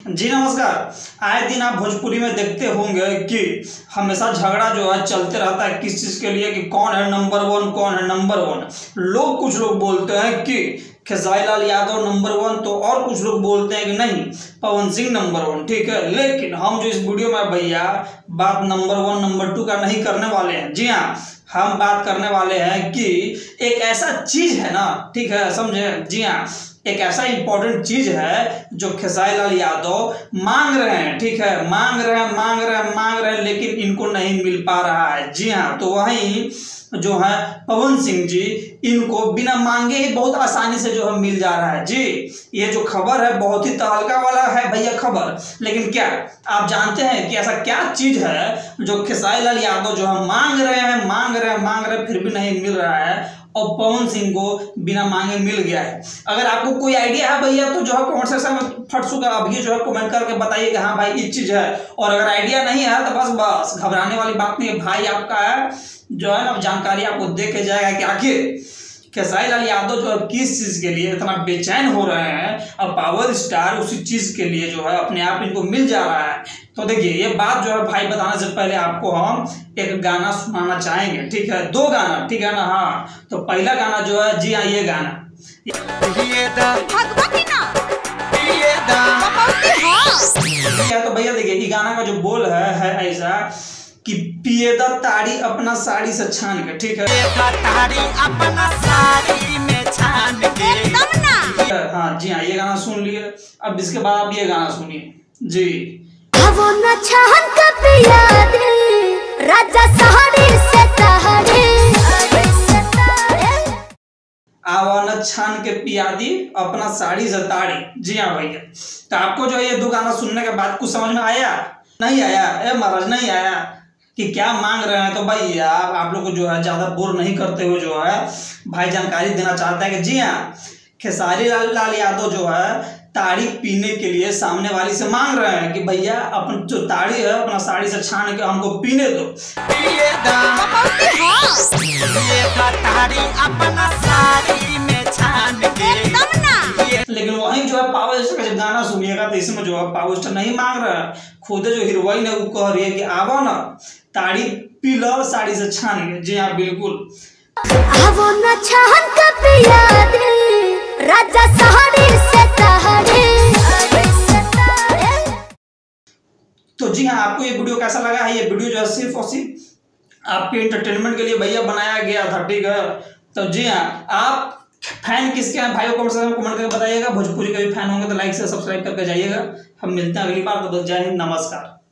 जी नमस्कार। आए दिन आप भोजपुरी में देखते होंगे कि हमेशा झगड़ा जो है चलते रहता है किस चीज़ के लिए कि कौन है नंबर वन, कौन है नंबर वन। कुछ लोग बोलते हैं कि खेसारी लाल यादव नंबर वन, तो और कुछ लोग बोलते हैं कि नहीं पवन सिंह नंबर वन। ठीक है, लेकिन हम जो इस वीडियो में भैया बात नंबर वन नंबर टू का नहीं करने वाले हैं। जी हाँ, हम बात करने वाले हैं कि एक ऐसा चीज़ है ना, ठीक है, समझे। जी हाँ, एक ऐसा इंपॉर्टेंट चीज है जो खेसारी लाल यादव मांग रहे हैं। ठीक है, मांग रहे हैं लेकिन इनको नहीं मिल पा रहा है। जी हाँ, तो वहीं जो है पवन सिंह जी इनको बिना मांगे ही बहुत आसानी से जो है मिल जा रहा है। जी, ये जो खबर है बहुत ही तहलका वाला है भैया खबर। लेकिन क्या आप जानते हैं कि ऐसा क्या चीज है जो खेसारी लाल यादव जो है मांग रहे हैं फिर भी नहीं मिल रहा है और पवन सिंह को बिना मांगे मिल गया है। अगर आपको कोई आइडिया है भैया तो जो है कमेंट सेक्शन में फट सुखा अभी जो है कमेंट करके बताइए कि हाँ भाई ये चीज है। और अगर आइडिया नहीं है तो बस घबराने वाली बात नहीं है, भाई आपका है जो है ना जानकारी आपको दे के जाएगा कि आखिर खेसारी लाल यादव जो है किस चीज के लिए इतना बेचैन हो रहे हैं और पावर स्टार उसी चीज के लिए जो है अपने आप इनको मिल जा रहा है। तो देखिए ये बात जो है भाई बताने से पहले आपको हम एक गाना सुनाना चाहेंगे। ठीक है, दो गाना, ठीक है ना। हाँ, तो पहला गाना जो है, जी हाँ, ये गाना तो भैया देखिए ये गाना का जो बोल है ऐसा कि पिए दा ताड़ी अपना साड़ी से छान के। ठीक है, ताड़ी अपना साड़ी में छान के। हाँ जी हाँ, ये गाना सुन लिए। अब इसके बाद आप ये गाना सुनिए। जी, वो न छान का पिया दे राजा साड़ी से ताड़ी, आवा न छान के पिया दी अपना साड़ी से ताड़ी। जी हाँ भैया, तो आपको जो है ये दो गाना सुनने के बाद कुछ समझ में आया? नहीं आया? महाराज नहीं आया कि क्या मांग रहे हैं? तो भाई आप लोग को जो है ज्यादा बोर नहीं करते हुए जो है भाई जानकारी देना चाहता है कि जी हाँ, खेसारी लाल यादव जो है ताड़ी पीने के लिए सामने वाली से मांग रहे हैं कि भैया अपन जो ताड़ी है अपना साड़ी से छान के हमको पीने दो। ताड़ी अपना साड़ी में छान के। लेकिन वहीं जो है पावर स्टार का जब गाना सुनिएगा तो इसमें जो है पावर स्टार नहीं मांग रहा है, खुद जो हीरोइन है वो कह रही है कि आवो ना ताड़ी पी लो साड़ी से छान के। जी हाँ बिल्कुल, वो न छान का पिया दे राजा साड़ी से ताड़ी। तो जी हाँ, आपको ये वीडियो कैसा लगा है? ये वीडियो जो है सिर्फ और सिर्फ आपके इंटरटेनमेंट के लिए भैया बनाया गया था। ठीक है, तो जी हाँ, आप फैन किसके हैं भाई को कमेंट करके बताइएगा। भोजपुरी के भी फैन होंगे तो लाइक से सब्सक्राइब करके जाइएगा। हम मिलते हैं अगली बार, तो बस जय हिंद, नमस्कार।